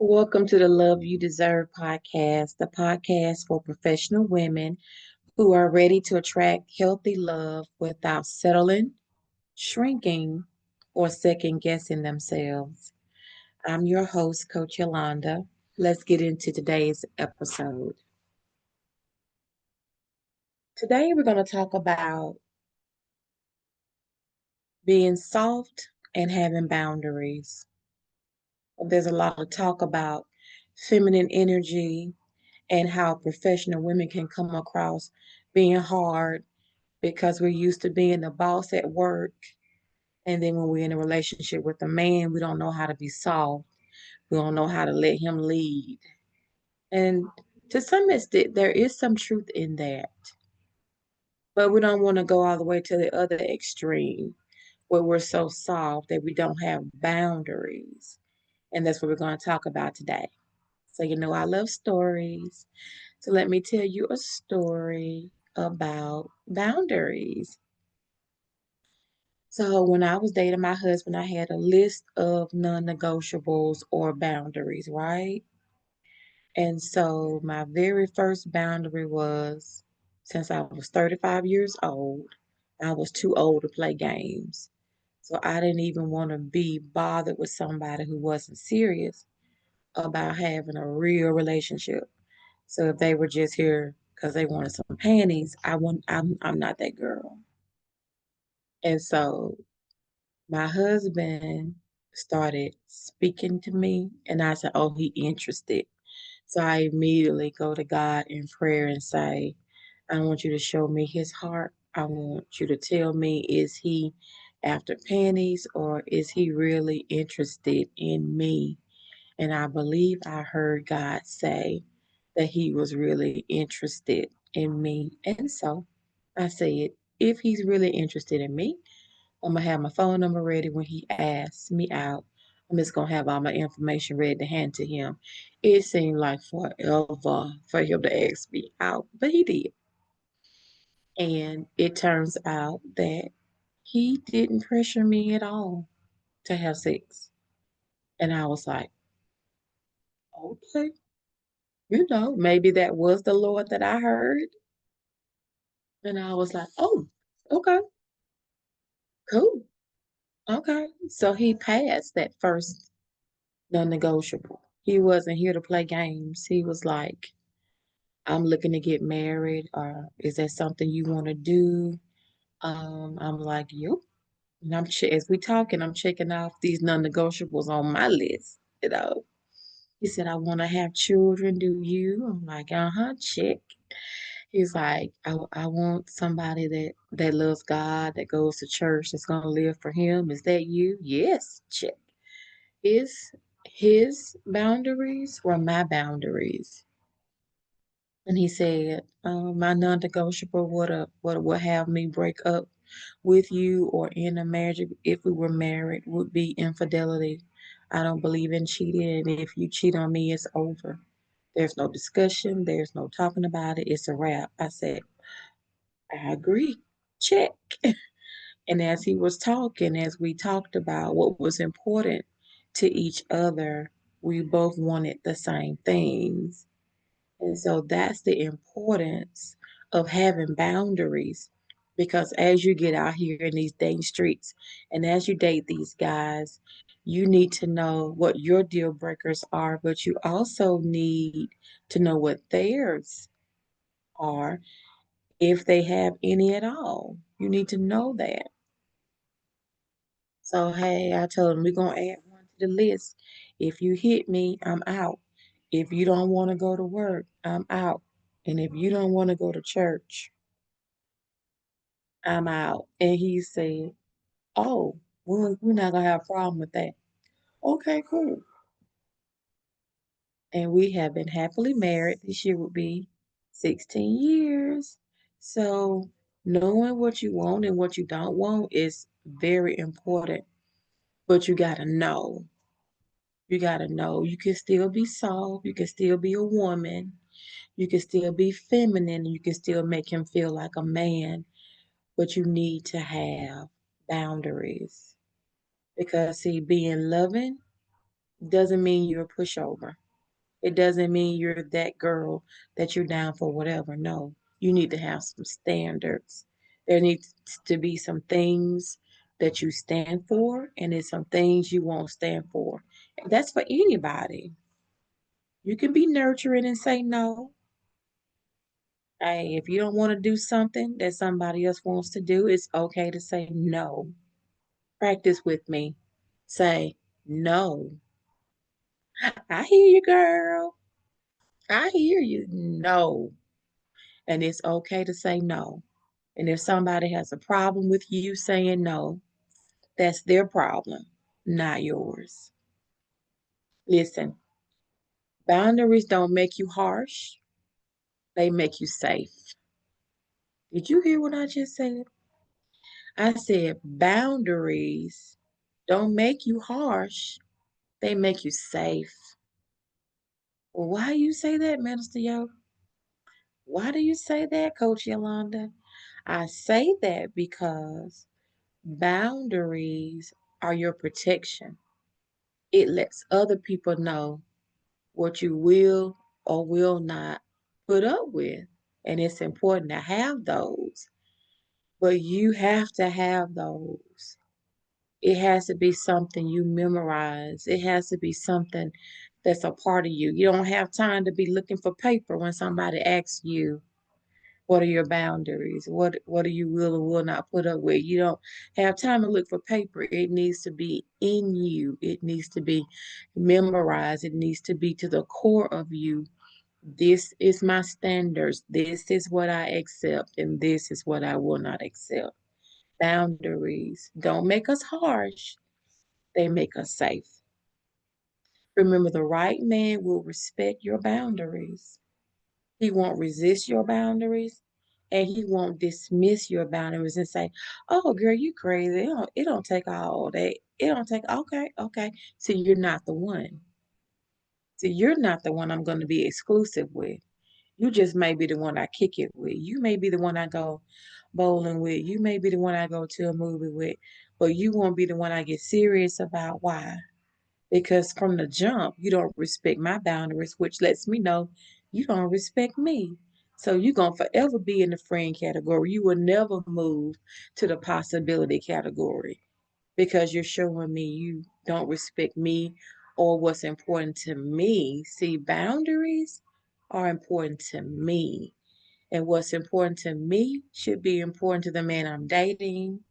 Welcome to the Love You Deserve podcast, the podcast for professional women who are ready to attract healthy love without settling, shrinking, or second guessing themselves. I'm your host, Coach Yolanda. Let's get into today's episode. Today, we're going to talk about being soft and having boundaries. There's a lot of talk about feminine energy and how professional women can come across being hard because we're used to being the boss at work. And then when we're in a relationship with a man, we don't know how to be soft. We don't know how to let him lead. And to some extent, there is some truth in that. But we don't want to go all the way to the other extreme where we're so soft that we don't have boundaries. And that's what we're going to talk about today. So, I love stories. So, let me tell you a story about boundaries. So, when I was dating my husband, I had a list of non negotiables or boundaries, right? And so, my very first boundary was since I was 35 years old, I was too old to play games. So, I didn't even want to be bothered with somebody who wasn't serious about having a real relationship. So if they were just here because they wanted some panties, I'm not that girl. And so my husband started speaking to me and I said, "Oh, he interested." So I immediately go to God in prayer and say, "I want you to show me his heart. I want you to tell me, is he after panties or is he really interested in me?" And I believe I heard God say that he was really interested in me. And so I said, if he's really interested in me, I'm going to have my phone number ready when he asks me out. I'm just going to have all my information ready to hand to him. It seemed like forever for him to ask me out, but he did. And it turns out that he didn't pressure me at all to have sex. And I was like, okay, maybe that was the Lord that I heard. And I was like, oh, okay, cool. Okay. So he passed that first non-negotiable. He wasn't here to play games. He was like, I'm looking to get married, or is that something you want to do? I'm like, yep. And as we talking, I'm checking off these non-negotiables on my list. He said, I want to have children. Do you? I'm like, uh-huh, check. He's like, I want somebody that loves God, that goes to church, that's gonna live for him. Is that you? Yes, check. His boundaries were my boundaries. And he said, my non-negotiable would have me break up with you or in a marriage if we were married would be infidelity. I don't believe in cheating, and if you cheat on me, it's over. There's no discussion, there's no talking about it, it's a wrap. I said, I agree. Check. And as he was talking, as we talked about what was important to each other, we both wanted the same things. And so that's the importance of having boundaries. Because as you get out here in these dating streets and as you date these guys, you need to know what your deal breakers are, but you also need to know what theirs are if they have any at all. You need to know that. So, hey, I told him we're going to add one to the list. If you hit me, I'm out. If you don't want to go to work, I'm out. And if you don't want to go to church, I'm out. And he said, oh, well, we're not going to have a problem with that. Okay, cool. And we have been happily married. This year would be 16 years. So, knowing what you want and what you don't want is very important. But you got to know. You got to know you can still be soft, you can still be a woman, you can still be feminine, you can still make him feel like a man, but you need to have boundaries. Because, see, being loving Doesn't mean you're a pushover. It doesn't mean you're that girl that you're down for whatever. No, you need to have some standards. There needs to be some things that you stand for, and there's some things you won't stand for. And that's for anybody. You can be nurturing and say no. Hey, if you don't want to do something that somebody else wants to do, it's okay to say no. Practice with me. Say no. I hear you, girl. I hear you. No. And it's okay to say no. And if somebody has a problem with you saying no, that's their problem, not yours. Listen, boundaries don't make you harsh, they make you safe. Did you hear what I just said? I said boundaries don't make you harsh, they make you safe. Well, why you say that, Minister Yo? Why do you say that, Coach Yolanda? I say that because boundaries are your protection. It lets other people know what you will or will not put up with. And it's important to have those, but you have to have those. It has to be something you memorize. It has to be something that's a part of you. You don't have time to be looking for paper when somebody asks you, what are your boundaries? What do you will or will not put up with? You don't have time to look for paper. It needs to be in you. It needs to be memorized. It needs to be to the core of you. This is my standards. This is what I accept, and this is what I will not accept. Boundaries don't make us harsh, they make us safe. Remember, the right man will respect your boundaries. He won't resist your boundaries, and he won't dismiss your boundaries and say, "Oh, girl, you crazy. It don't take all that. It don't take okay, okay." See, you're not the one. See, you're not the one I'm going to be exclusive with. You just may be the one I kick it with. You may be the one I go bowling with. You may be the one I go to a movie with, but you won't be the one I get serious about. Why? Because from the jump, you don't respect my boundaries, which lets me know you don't respect me. So you're going to forever be in the friend category. You will never move to the possibility category because you're showing me you don't respect me or what's important to me. See, boundaries are important to me. And what's important to me should be important to the man I'm dating,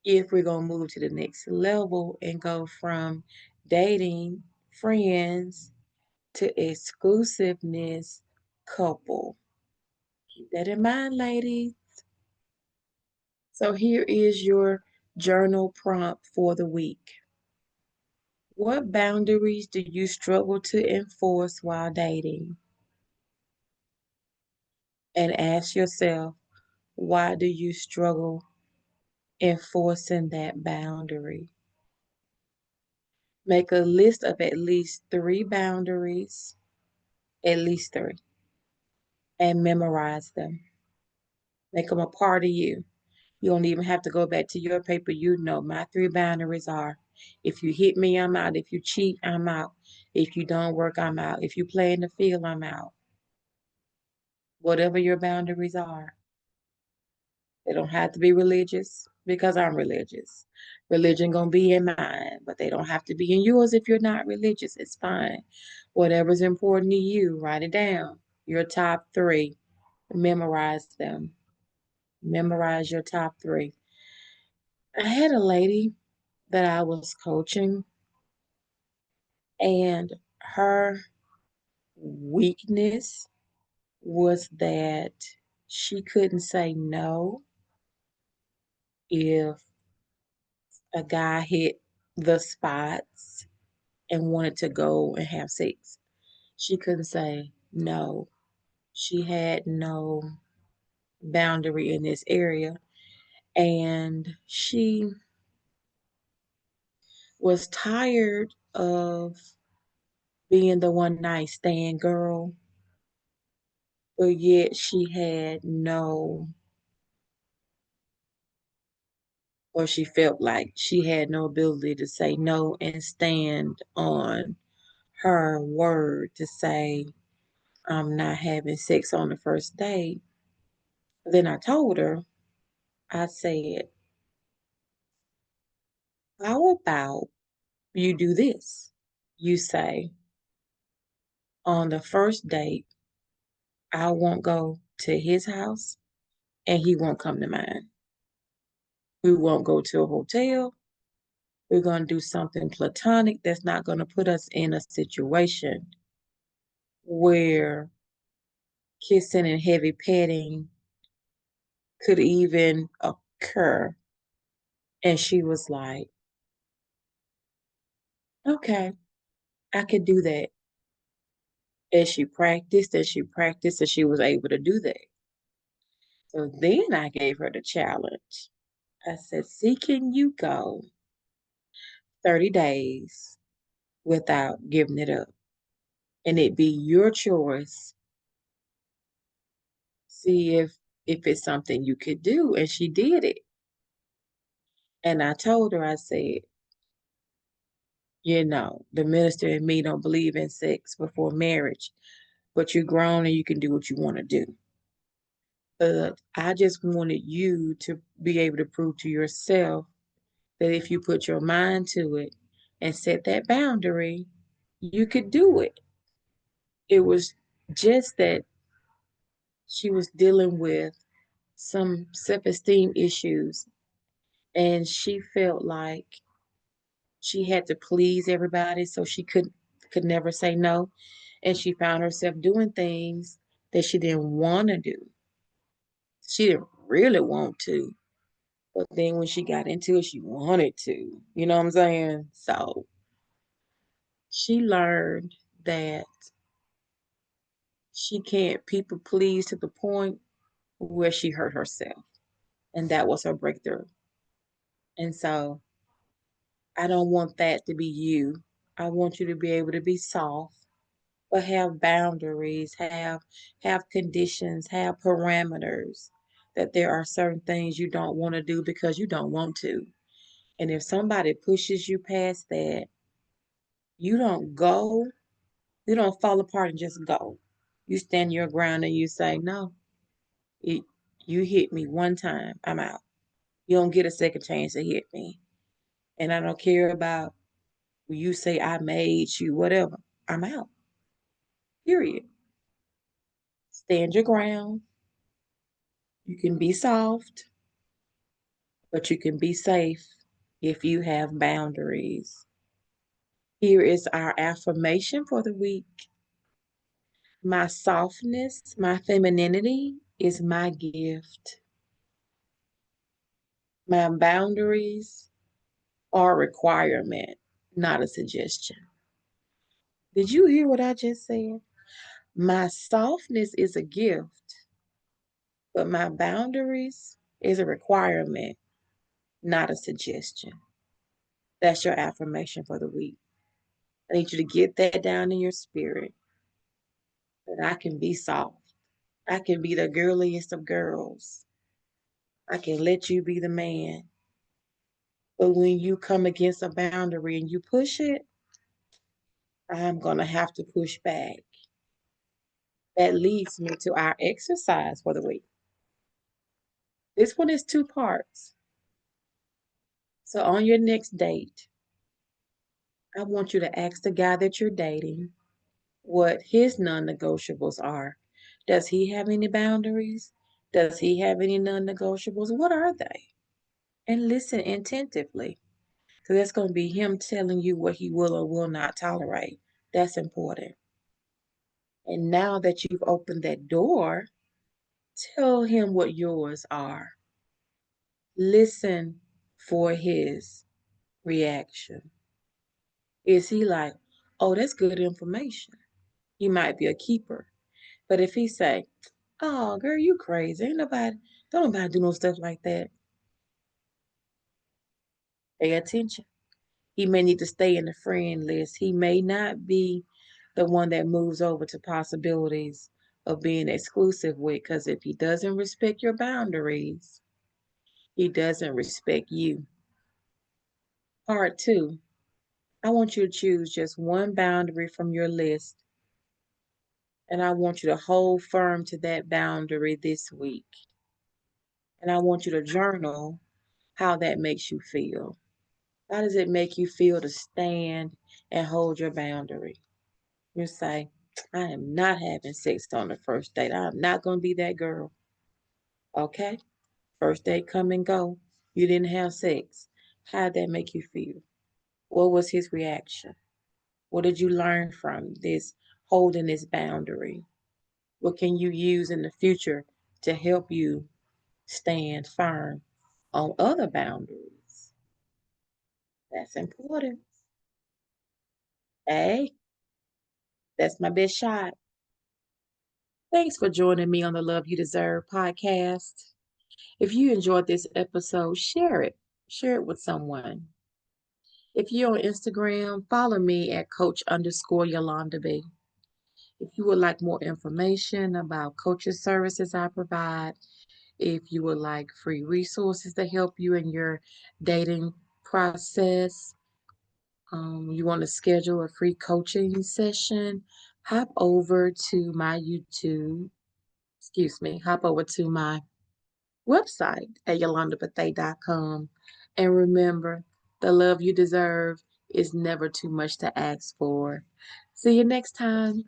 if we're going to move to the next level and go from dating friends to exclusiveness couple. Keep that in mind, ladies. So here is your journal prompt for the week. What boundaries do you struggle to enforce while dating? And ask yourself, why do you struggle enforcing that boundary? Make a list of at least 3 boundaries, at least 3, and memorize them. Make them a part of you. You don't even have to go back to your paper. You know, my 3 boundaries are, if you hit me, I'm out. If you cheat, I'm out. If you don't work, I'm out. If you play in the field, I'm out. Whatever your boundaries are. They don't have to be religious because I'm religious. Religion gonna be in mine, but they don't have to be in yours if you're not religious. It's fine. Whatever's important to you, write it down. Your top 3. Memorize them. Memorize your top 3. I had a lady that I was coaching, and her weakness was that she couldn't say no if a guy hit the spots and wanted to go and have sex. She couldn't say no. She had no boundary in this area. And she was tired of being the one night stand girl, but yet she had no or she felt like she had no ability to say no and stand on her word to say, I'm not having sex on the first date. Then I told her, I said, how about you do this? You say, on the first date, I won't go to his house and he won't come to mine. We won't go to a hotel. We're going to do something platonic that's not going to put us in a situation where kissing and heavy petting could even occur. And she was like, okay, I could do that. And she was able to do that. So then I gave her the challenge. I said, see, can you go 30 days without giving it up? And it be your choice. See if it's something you could do. And she did it. And I told her, I said, the minister and me don't believe in sex before marriage, but you're grown and you can do what you want to do. But I just wanted you to be able to prove to yourself that if you put your mind to it and set that boundary, you could do it. It was just that she was dealing with some self-esteem issues and she felt like she had to please everybody so she could never say no, and she found herself doing things that she didn't want to do. She didn't really want to, but then when she got into it she wanted to, you know what I'm saying? So she learned that she can't people please to the point where she hurt herself, and that was her breakthrough. And so I don't want that to be you. I want you to be able to be soft, but have boundaries, have conditions, have parameters, that there are certain things you don't want to do because you don't want to. And if somebody pushes you past that, you don't go, you don't fall apart and just go. You stand your ground and you say, no, it, you hit me one time, I'm out. You don't get a second chance to hit me. And I don't care about you say I made you, whatever. I'm out. Period. Stand your ground. You can be soft, but you can be safe if you have boundaries. Here is our affirmation for the week. My softness, my femininity is my gift. My boundaries are a requirement, not a suggestion. Did you hear what I just said? My softness is a gift, but my boundaries is a requirement, not a suggestion. That's your affirmation for the week. I need you to get that down in your spirit, that I can be soft. I can be the girliest of girls. I can let you be the man. But when you come against a boundary and you push it, I'm going to have to push back. That leads me to our exercise for the week. This one is two parts. So on your next date, I want you to ask the guy that you're dating what his non-negotiables are. Does he have any boundaries? Does he have any non-negotiables? What are they? And listen attentively, because that's going to be him telling you what he will or will not tolerate. That's important. And now that you've opened that door, tell him what yours are. Listen for his reaction. Is he like, oh, that's good information? He might be a keeper. But if he say, oh, girl, you crazy. Don't nobody do no stuff like that. Pay attention. He may need to stay in the friend list. He may not be the one that moves over to possibilities of being exclusive with, because if he doesn't respect your boundaries, He doesn't respect you. Part two, I want you to choose just one boundary from your list, and I want you to hold firm to that boundary this week. And I want you to journal how that makes you feel. How does it make you feel to stand and hold your boundary? You say, I am not having sex on the first date. I'm not going to be that girl. Okay? First date come and go. You didn't have sex. How did that make you feel? What was his reaction? What did you learn from this holding this boundary? What can you use in the future to help you stand firm on other boundaries? That's important. Hey, that's my best shot. Thanks for joining me on the Love You Deserve podcast. If you enjoyed this episode, share it. Share it with someone. If you're on Instagram, follow me at coach_Yolanda B. If you would like more information about coaching services I provide, if you would like free resources to help you in your dating process, you want to schedule a free coaching session, hop over to my YouTube, hop over to my website at yolandabethea.com. And remember, the love you deserve is never too much to ask for. See you next time.